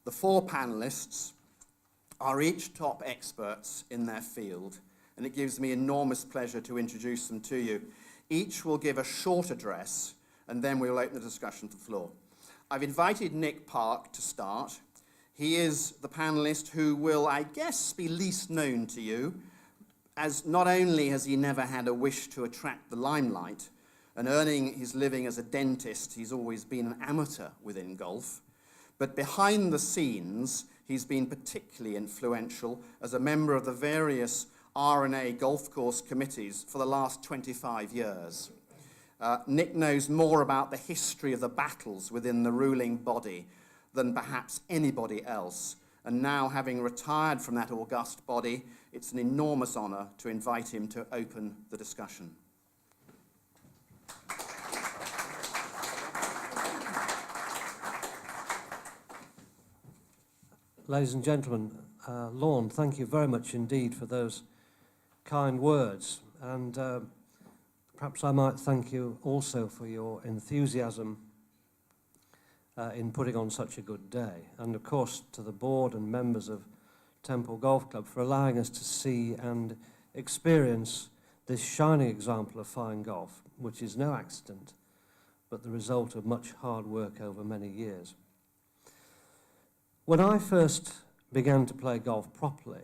The four panellists are each top experts in their field, and it gives me enormous pleasure to introduce them to you. Each will give a short address, and then we'll open the discussion to the floor. I've invited Nick Park to start. He is the panellist who will, I guess, be least known to you, as not only has he never had a wish to attract the limelight, and earning his living as a dentist, he's always been an amateur within golf, but behind the scenes, he's been particularly influential as a member of the various R&A golf course committees for the last 25 years. Nick knows more about the history of the battles within the ruling body than perhaps anybody else. And now, having retired from that august body, it's an enormous honour to invite him to open the discussion. Ladies and gentlemen, Lorne, thank you very much indeed for those kind words. And perhaps I might thank you also for your enthusiasm in putting on such a good day. And of course to the board and members of Temple Golf Club for allowing us to see and experience this shining example of fine golf, which is no accident, but the result of much hard work over many years. When I first began to play golf properly,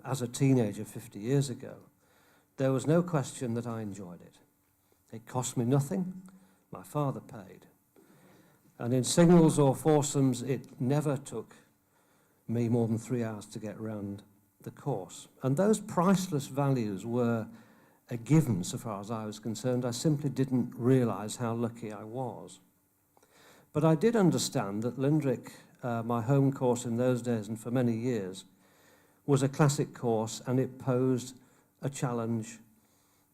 as a teenager 50 years ago, there was no question that I enjoyed it. It cost me nothing, my father paid. And in singles or foursomes, it never took me more than 3 hours to get round the course. And those priceless values were a given so far as I was concerned. I simply didn't realise how lucky I was. But I did understand that Lindrick, my home course in those days and for many years, was a classic course, and it posed a challenge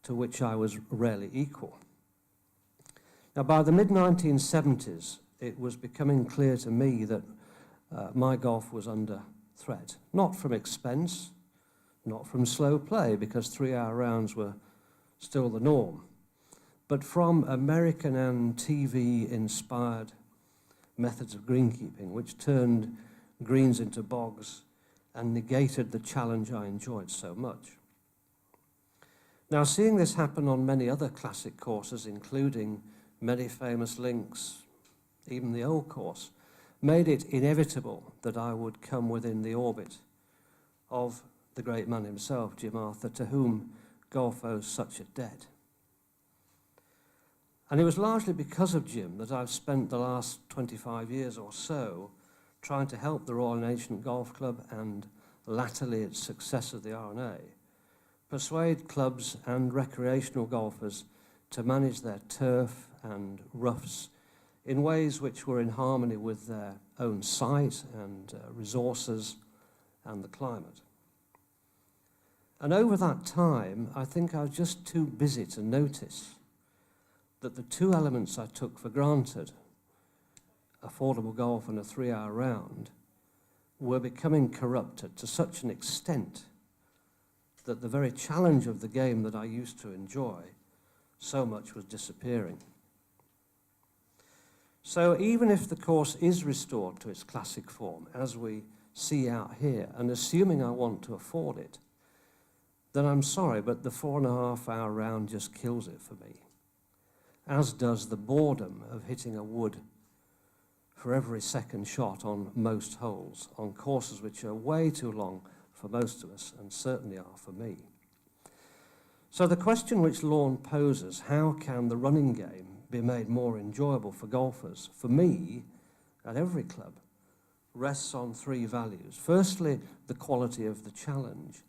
to which I was rarely equal. Now, by the mid-1970s, it was becoming clear to me that my golf was under threat. Not from expense, not from slow play, because 3-hour rounds were still the norm, but from American and TV-inspired methods of greenkeeping, which turned greens into bogs and negated the challenge I enjoyed so much. Now, seeing this happen on many other classic courses, including many famous links, even the old course, made it inevitable that I would come within the orbit of the great man himself, Jim Arthur, to whom golf owes such a debt. And it was largely because of Jim that I've spent the last 25 years or so trying to help the Royal and Ancient Golf Club, and latterly its successor, the R&A, persuade clubs and recreational golfers to manage their turf and roughs in ways which were in harmony with their own site and resources and the climate. And over that time, I think I was just too busy to notice that the two elements I took for granted, affordable golf and a 3-hour round, were becoming corrupted to such an extent that the very challenge of the game that I used to enjoy so much was disappearing. So even if the course is restored to its classic form, as we see out here, and assuming I want to afford it, then I'm sorry, but the 4.5-hour round just kills it for me, as does the boredom of hitting a wood for every second shot on most holes, on courses which are way too long for most of us, and certainly are for me. So the question which Lorne poses, how can the running game be made more enjoyable for golfers, for me, at every club, rests on three values. Firstly, the quality of the challenge.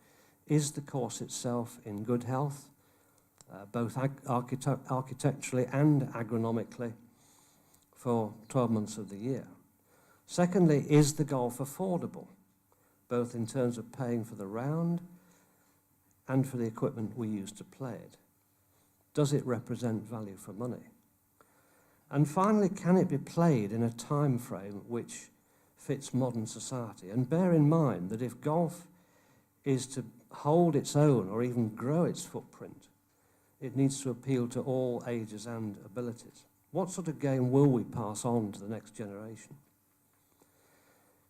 Is the course itself in good health, both architecturally and agronomically, for 12 months of the year? Secondly, is the golf affordable, both in terms of paying for the round and for the equipment we use to play it? Does it represent value for money? And finally, can it be played in a time frame which fits modern society? And bear in mind that if golf is to hold its own or even grow its footprint, it needs to appeal to all ages and abilities. What sort of game will we pass on to the next generation?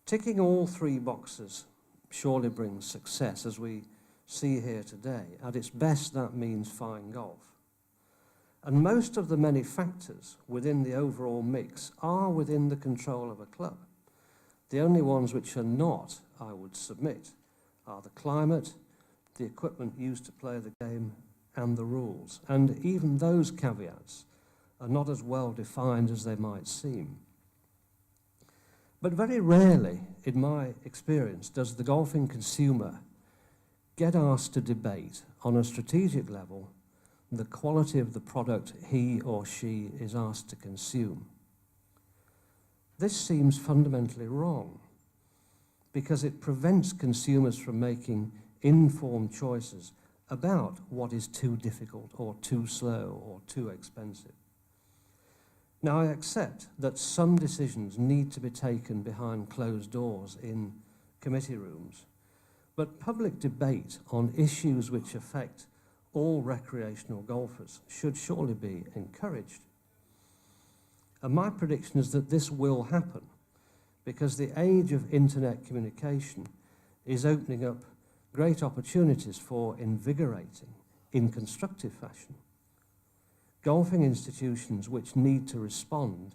Ticking all three boxes surely brings success, as we see here today. At its best, that means fine golf. And most of the many factors within the overall mix are within the control of a club. The only ones which are not, I would submit, are the climate, the equipment used to play the game, and the rules. And even those caveats are not as well defined as they might seem. But very rarely, in my experience, does the golfing consumer get asked to debate on a strategic level the quality of the product he or she is asked to consume. This seems fundamentally wrong because it prevents consumers from making informed choices about what is too difficult or too slow or too expensive. Now, I accept that some decisions need to be taken behind closed doors in committee rooms, but public debate on issues which affect all recreational golfers should surely be encouraged. And my prediction is that this will happen because the age of internet communication is opening up great opportunities for invigorating, in constructive fashion, golfing institutions which need to respond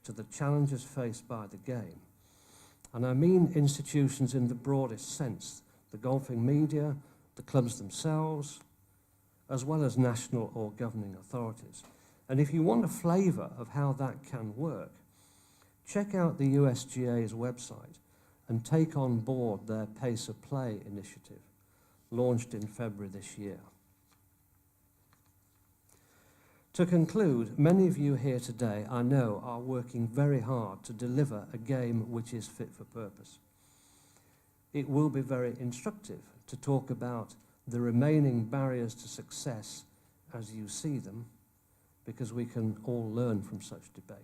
to the challenges faced by the game. And I mean institutions in the broadest sense, the golfing media, the clubs themselves, as well as national or governing authorities. And if you want a flavour of how that can work, check out the USGA's website and take on board their Pace of Play initiative, launched in February this year. To conclude, many of you here today, I know, are working very hard to deliver a game which is fit for purpose. It will be very instructive to talk about the remaining barriers to success as you see them, because we can all learn from such debate.